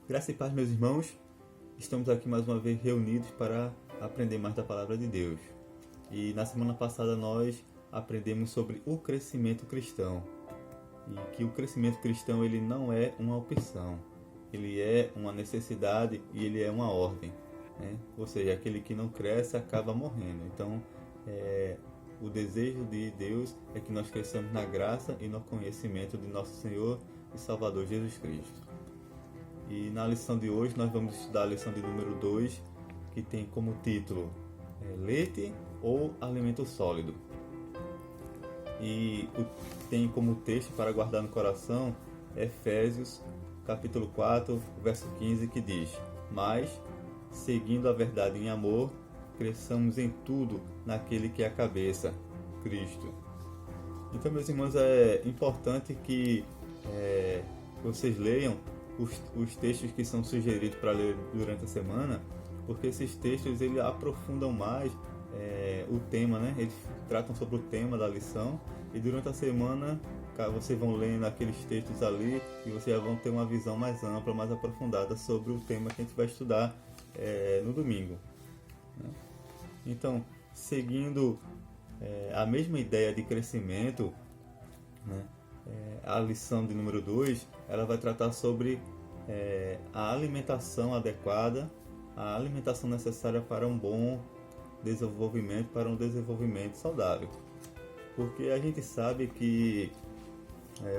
Graça e paz, meus irmãos. Estamos aqui mais uma vez reunidos para aprender mais da Palavra de Deus. E na semana passada nós aprendemos sobre o crescimento cristão. E que o crescimento cristão ele não é uma opção. Ele é uma necessidade e ele é uma ordem. Né? Ou seja, aquele que não cresce acaba morrendo. Então, o desejo de Deus é que nós cresçamos na graça e no conhecimento de nosso Senhor e Salvador Jesus Cristo. E na lição de hoje nós vamos estudar a lição de número 2, que tem como título Leite ou Alimento Sólido. E tem como texto para guardar no coração Efésios capítulo 4, verso 15, que diz: Mas, seguindo a verdade em amor, cresçamos em tudo naquele que é a cabeça, Cristo. Então, meus irmãos, é importante que vocês leiam os textos que são sugeridos para ler durante a semana, porque esses textos eles aprofundam mais o tema, né? Eles tratam sobre o tema da lição e durante a semana vocês vão lendo aqueles textos ali e vocês já vão ter uma visão mais ampla, mais aprofundada sobre o tema que a gente vai estudar no domingo. Né? Então, seguindo a mesma ideia de crescimento, né? A lição de número 2, ela vai tratar sobre a alimentação adequada, a alimentação necessária para um bom desenvolvimento, para um desenvolvimento saudável. Porque a gente sabe que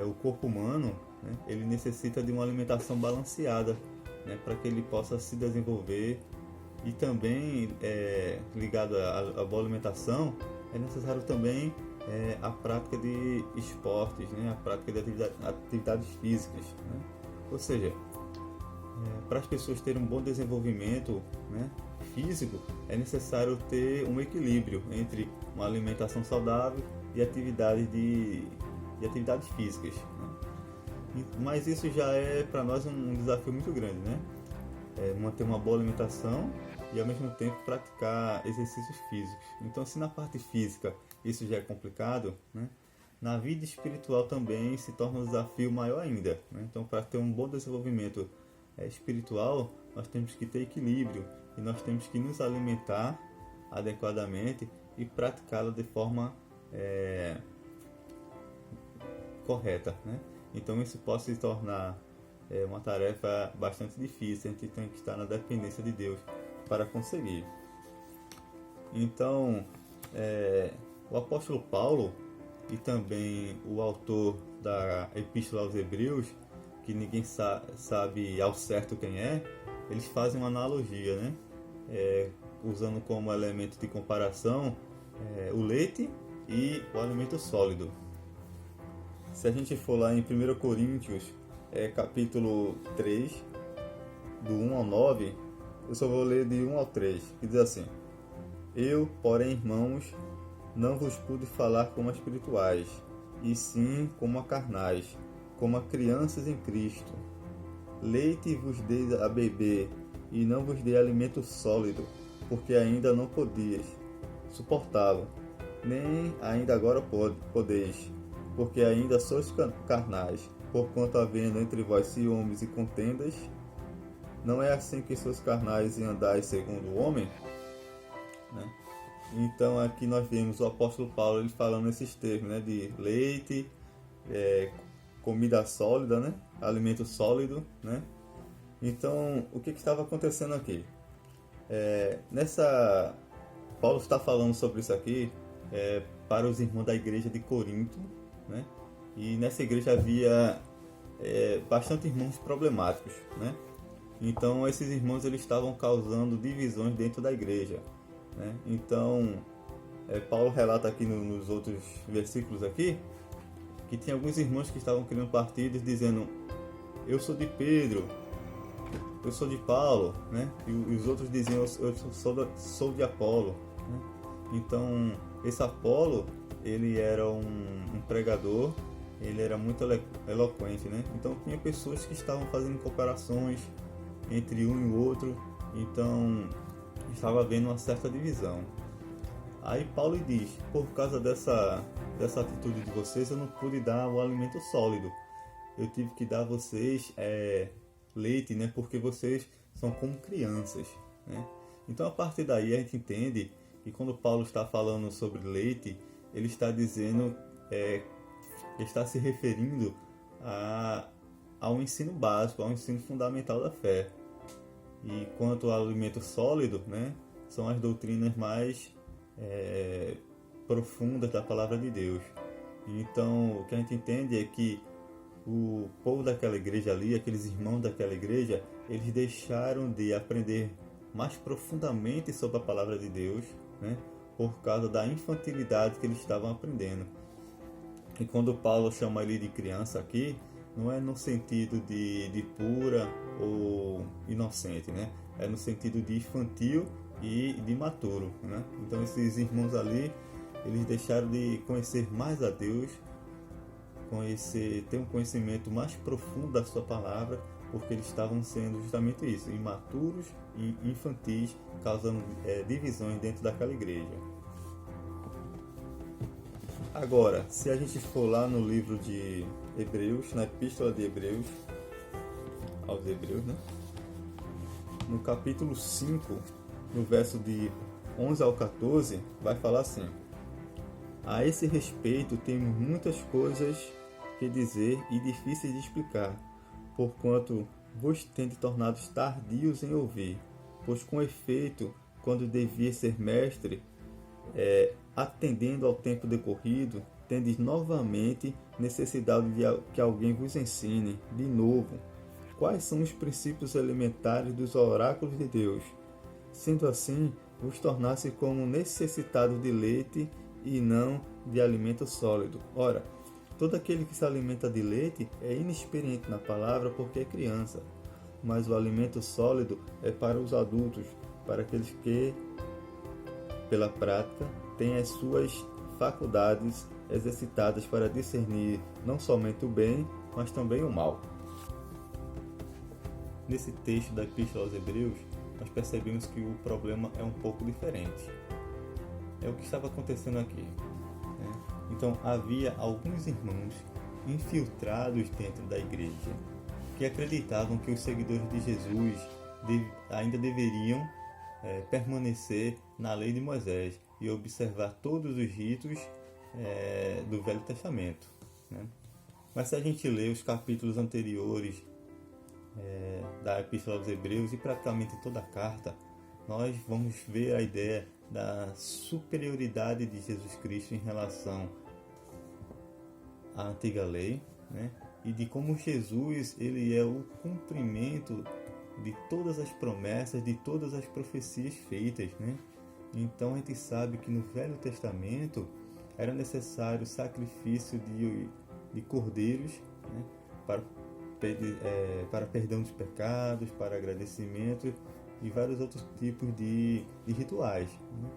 o corpo humano, né, ele necessita de uma alimentação balanceada, né, para que ele possa se desenvolver. E também, ligado à boa alimentação, é necessário também a prática de esportes, né? A prática de atividades físicas. Né? Ou seja, para as pessoas terem um bom desenvolvimento, né, físico, é necessário ter um equilíbrio entre uma alimentação saudável e atividades físicas. Né? Mas isso já é para nós um desafio muito grande, né? Manter uma boa alimentação e ao mesmo tempo praticar exercícios físicos. Então, se na parte física isso já é complicado, né? Na vida espiritual também se torna um desafio maior ainda. Né? Então, para ter um bom desenvolvimento espiritual, nós temos que ter equilíbrio e nós temos que nos alimentar adequadamente e praticá-la de forma correta. Né? Então, isso pode se tornar uma tarefa bastante difícil. A gente tem que estar na dependência de Deus para conseguir. Então, o apóstolo Paulo e também o autor da Epístola aos Hebreus, que ninguém sabe ao certo quem é, eles fazem uma analogia, né? Usando como elemento de comparação o leite e o alimento sólido. Se a gente for lá em 1 Coríntios, capítulo 3, do 1 ao 9, eu só vou ler de 1 ao 3, que diz assim: Eu, porém, irmãos, não vos pude falar como a espirituais, e sim como a carnais, como a crianças em Cristo. Leite vos dei a beber, e não vos dei alimento sólido, porque ainda não podias suportá-lo, nem ainda agora podeis, porque ainda sois carnais, porquanto havendo entre vós ciúmes e contendas, não é assim que sois carnais e andais segundo o homem? Né? Então aqui nós vemos o apóstolo Paulo ele falando esses termos, né, de leite, comida sólida, né, alimento sólido, né? Então o que estava acontecendo aqui? Paulo está falando sobre isso aqui para os irmãos da igreja de Corinto, né? E nessa igreja havia bastante irmãos problemáticos, né? Então esses irmãos eles estavam causando divisões dentro da igreja. Né? Então, Paulo relata aqui nos outros versículos aqui que tinha alguns irmãos que estavam criando partidos dizendo: eu sou de Pedro, eu sou de Paulo, né? E os outros diziam: eu sou de Apolo. Né? Então, esse Apolo ele era um pregador, ele era muito eloquente, né? Então tinha pessoas que estavam fazendo comparações entre um e o outro, então estava havendo uma certa divisão. Aí Paulo diz: por causa dessa atitude de vocês, eu não pude dar o alimento sólido. Eu tive que dar a vocês leite, né? Porque vocês são como crianças, né? Então, a partir daí, a gente entende que quando Paulo está falando sobre leite, ele está dizendo, está se referindo ao ensino básico, ao ensino fundamental da fé. E quanto ao alimento sólido, né, são as doutrinas mais profundas da palavra de Deus. Então, o que a gente entende é que o povo daquela igreja ali, aqueles irmãos daquela igreja, eles deixaram de aprender mais profundamente sobre a palavra de Deus, né, por causa da infantilidade que eles estavam aprendendo. E quando Paulo chama ele de criança aqui, não é no sentido de pura ou inocente, né? É no sentido de infantil e de maturo, né? Então esses irmãos ali, eles deixaram de conhecer mais a Deus, ter um conhecimento mais profundo da sua palavra, porque eles estavam sendo justamente isso, imaturos e infantis, causando divisões dentro daquela igreja. Agora, se a gente for lá no livro de Hebreus, na Epístola de Hebreus, aos Hebreus, né? No capítulo 5, no verso de 11 ao 14, vai falar assim: a esse respeito temos muitas coisas que dizer e difíceis de explicar, porquanto vos tendes tornado tardios em ouvir, pois com efeito, quando devia ser mestre, atendendo ao tempo decorrido, tendes novamente necessidade de que alguém vos ensine, de novo, quais são os princípios elementares dos oráculos de Deus. Sendo assim, vos tornasse como necessitados de leite e não de alimento sólido. Ora, todo aquele que se alimenta de leite é inexperiente na palavra porque é criança, mas o alimento sólido é para os adultos, para aqueles que, pela prática, têm as suas faculdades exercitadas para discernir não somente o bem, mas também o mal. Nesse texto da Epístola aos Hebreus, nós percebemos que o problema é um pouco diferente. É o que estava acontecendo aqui, né? Então, havia alguns irmãos infiltrados dentro da igreja que acreditavam que os seguidores de Jesus ainda deveriam permanecer na lei de Moisés e observar todos os ritos do Velho Testamento, né? Mas se a gente ler os capítulos anteriores da Epístola aos Hebreus e praticamente toda a carta, nós vamos ver a ideia da superioridade de Jesus Cristo em relação à antiga lei, né? E de como Jesus ele é o cumprimento de todas as promessas, de todas as profecias feitas, né? Então a gente sabe que no Velho Testamento era necessário sacrifício de cordeiros, né? Para perdão dos pecados, para agradecimento e vários outros tipos de rituais, né?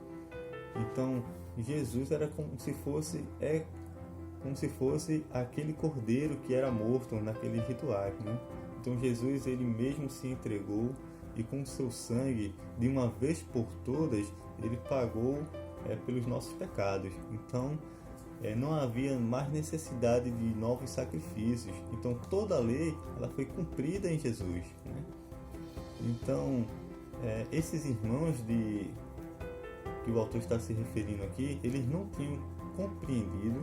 Então Jesus era como se fosse aquele cordeiro que era morto naqueles rituais, né? Então Jesus ele mesmo se entregou e com o seu sangue, de uma vez por todas, ele pagou pelos nossos pecados. Então não havia mais necessidade de novos sacrifícios. Então toda a lei ela foi cumprida em Jesus, né? Então esses irmãos que o autor está se referindo aqui, eles não tinham compreendido,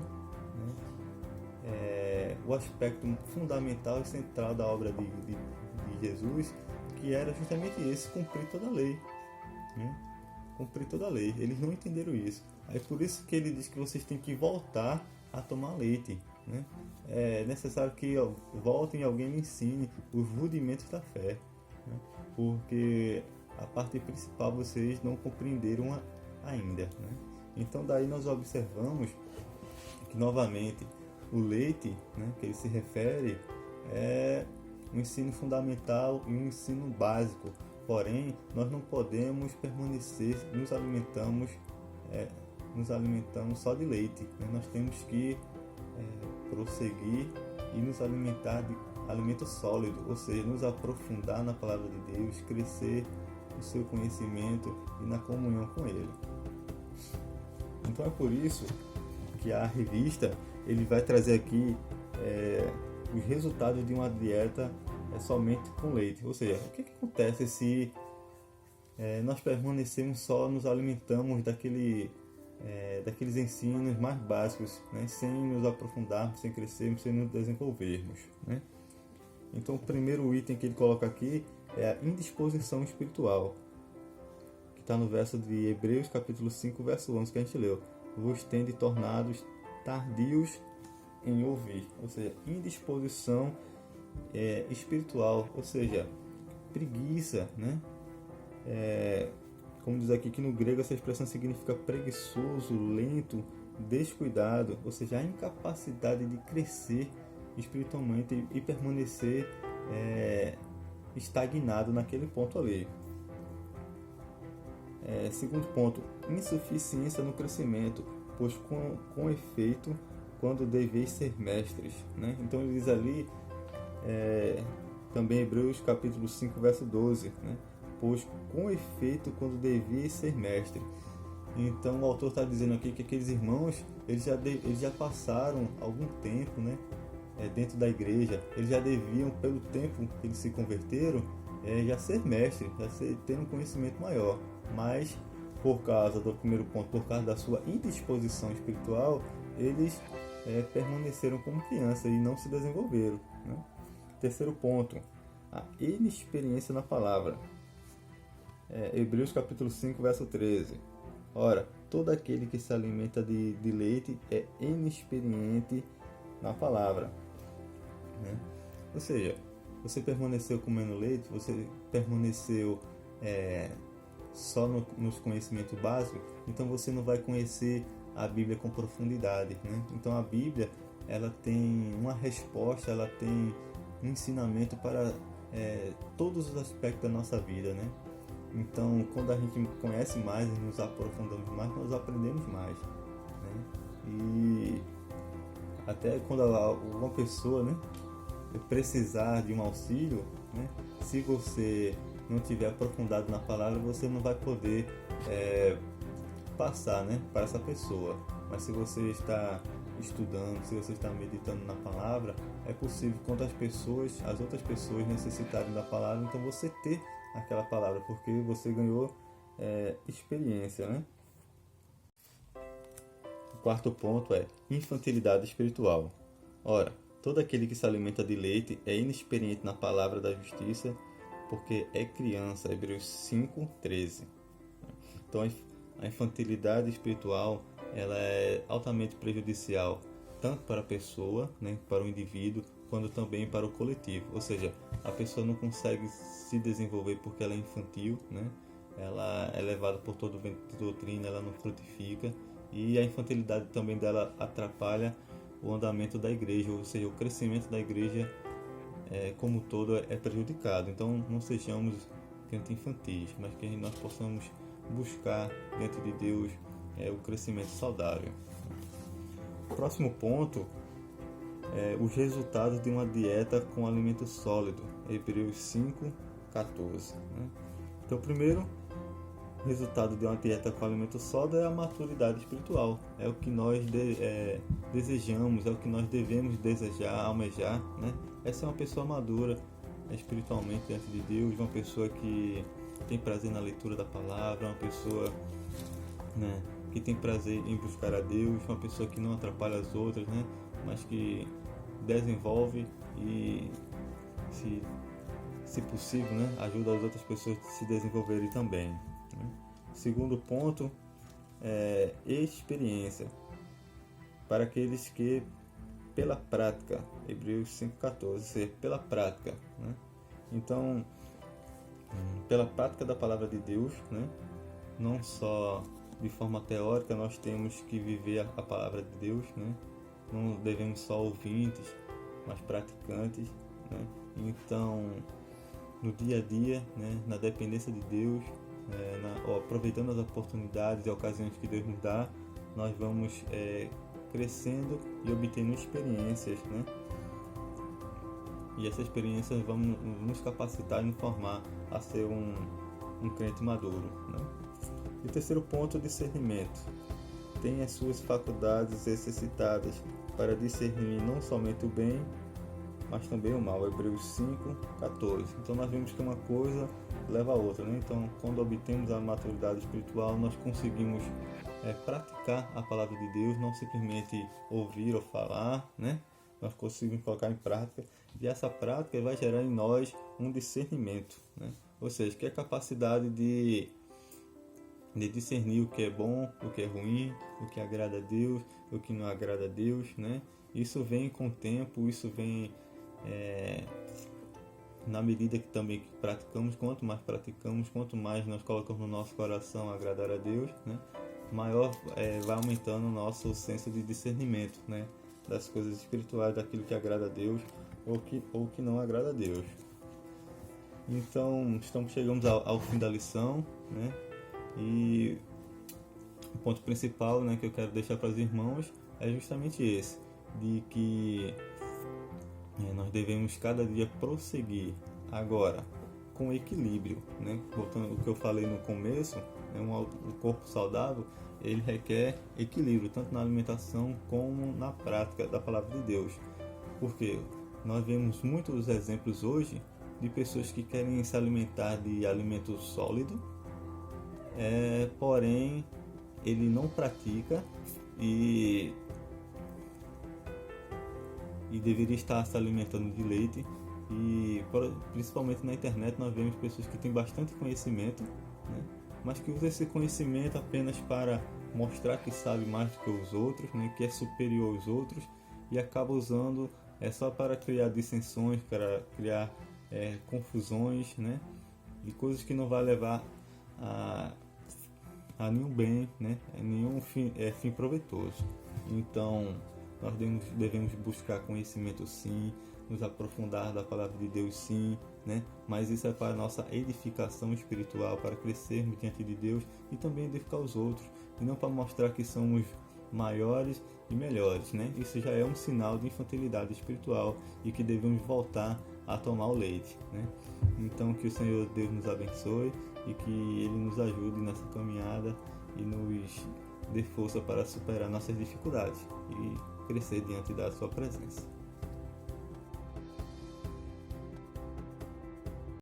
né, o aspecto fundamental e central da obra de Jesus, que era justamente esse, cumprir toda a lei, né? Cumprir toda a lei. Eles não entenderam isso. É por isso que ele diz que vocês têm que voltar a tomar leite, né? É necessário que voltem e alguém lhe ensine os rudimentos da fé, né? Porque a parte principal vocês não compreenderam ainda, né? Então daí nós observamos que novamente o leite, né, que ele se refere é um ensino fundamental e um ensino básico. Porém, nós não podemos permanecer, nos alimentamos só de leite, né? Nós temos que prosseguir e nos alimentar de alimento sólido, ou seja, nos aprofundar na palavra de Deus, crescer no seu conhecimento e na comunhão com Ele. Então é por isso que a revista ele vai trazer aqui os resultados de uma dieta é somente com leite. Ou seja, o que acontece se nós permanecemos só, nos alimentamos daqueles ensinos mais básicos, né? Sem nos aprofundarmos, sem crescermos, sem nos desenvolvermos, né? Então, o primeiro item que ele coloca aqui é a indisposição espiritual, que está no verso de Hebreus, capítulo 5, verso 11, que a gente leu. Vos tende tornados tardios em ouvir. Ou seja, indisposição espiritual, ou seja, preguiça, né? Como diz aqui que no grego essa expressão significa preguiçoso, lento, descuidado, ou seja, a incapacidade de crescer espiritualmente e permanecer estagnado naquele ponto ali. Segundo ponto, insuficiência no crescimento, pois com efeito quando deveis ser mestres, né? Então ele diz ali, também Hebreus capítulo 5, verso 12, né? Pois com efeito quando deveis ser mestre. Então o autor está dizendo aqui que aqueles irmãos, eles já passaram algum tempo, né? Dentro da igreja, eles já deviam, pelo tempo que eles se converteram, já ser mestre, ter um conhecimento maior. Mas, por causa do primeiro ponto, por causa da sua indisposição espiritual, eles permaneceram como criança e não se desenvolveram, né? Terceiro ponto, a inexperiência na palavra. Hebreus capítulo 5, verso 13. Ora, todo aquele que se alimenta de leite é inexperiente na palavra, né? Ou seja, você permaneceu comendo leite, você permaneceu só nos conhecimentos básicos, então você não vai conhecer a Bíblia com profundidade, né? Então a Bíblia, ela tem uma resposta, ela tem um ensinamento para todos os aspectos da nossa vida, né? Então, quando a gente conhece mais e nos aprofundamos mais, nós aprendemos mais, né? E até quando uma pessoa, né, precisar de um auxílio, né, se você não tiver aprofundado na palavra, você não vai poder passar, né, para essa pessoa. Mas se você está estudando, se você está meditando na palavra, é possível quando as outras pessoas necessitarem da palavra, então você ter aquela palavra, porque você ganhou experiência, né? O quarto ponto é infantilidade espiritual. Ora, todo aquele que se alimenta de leite é inexperiente na palavra da justiça, porque é criança. Hebreus 5, 13. Então, a infantilidade espiritual, ela é altamente prejudicial, tanto para a pessoa, né, para o indivíduo, quanto também para o coletivo. Ou seja, a pessoa não consegue se desenvolver porque ela é infantil, né? Ela é levada por todo o vento de doutrina, ela não frutifica, e a infantilidade também dela atrapalha o andamento da igreja, ou seja, o crescimento da igreja como um todo é prejudicado. Então não sejamos crentes infantis, mas que nós possamos buscar dentro de Deus o crescimento saudável. O próximo ponto é os resultados de uma dieta com alimento sólido, Hebreus 5, 14. Né? Então, o primeiro resultado de uma dieta com alimento sólido é a maturidade espiritual. É o que nós desejamos, é o que nós devemos desejar, almejar, né? Essa é uma pessoa madura espiritualmente diante de Deus, uma pessoa que tem prazer na leitura da palavra, uma pessoa, né, que tem prazer em buscar a Deus, uma pessoa que não atrapalha as outras, né, mas que desenvolve e, se possível, né, ajuda as outras pessoas a se desenvolverem também, né. Segundo ponto é experiência, para aqueles que pela prática, Hebreus 5,14, ser pela prática, né? Então, pela prática da palavra de Deus, né? Não só de forma teórica, nós temos que viver a palavra de Deus, né? Não devemos só ouvintes, mas praticantes, né? Então, no dia a dia, né? Na dependência de Deus, aproveitando as oportunidades e ocasiões que Deus nos dá, nós vamos crescendo e obtendo experiências, né? E essas experiências vão nos capacitar e nos formar a ser um crente maduro, né? E o terceiro ponto, discernimento. Tem as suas faculdades exercitadas para discernir não somente o bem, mas também o mal. Hebreus 5:14. Então nós vemos que uma coisa leva a outra, né? Então, quando obtemos a maturidade espiritual, nós conseguimos praticar a palavra de Deus, não simplesmente ouvir ou falar, né? Nós conseguimos colocar em prática, e essa prática vai gerar em nós um discernimento, né? Ou seja, que é a capacidade de discernir o que é bom, o que é ruim, o que agrada a Deus, o que não agrada a Deus, né? Isso vem com o tempo, isso vem na medida que também praticamos. Quanto mais praticamos, quanto mais nós colocamos no nosso coração agradar a Deus, né? Maior vai aumentando o nosso senso de discernimento, né? Das coisas espirituais, daquilo que agrada a Deus ou que não agrada a Deus. Então, chegamos ao fim da lição, né? E o ponto principal, né, que eu quero deixar para os irmãos é justamente esse, de que nós devemos cada dia prosseguir agora com equilíbrio, né? Voltando ao que eu falei no começo, um corpo saudável, ele requer equilíbrio, tanto na alimentação como na prática da palavra de Deus. Porque nós vemos muitos exemplos hoje de pessoas que querem se alimentar de alimento sólido, porém ele não pratica e deveria estar se alimentando de leite. E principalmente na internet nós vemos pessoas que têm bastante conhecimento, né? Mas que usam esse conhecimento apenas para mostrar que sabe mais do que os outros, né? Que é superior aos outros, e acaba usando só para criar dissensões, para criar confusões, né? E coisas que não vai levar a nenhum bem, né? A nenhum fim proveitoso. Então nós devemos buscar conhecimento, sim, nos aprofundar da palavra de Deus, sim, né? Mas isso é para a nossa edificação espiritual, para crescermos diante de Deus e também edificar os outros, e não para mostrar que somos maiores e melhores, né? Isso já é um sinal de infantilidade espiritual e que devemos voltar a tomar o leite, né? Então, que o Senhor Deus nos abençoe e que Ele nos ajude nessa caminhada e nos dê força para superar nossas dificuldades e crescer diante da sua presença.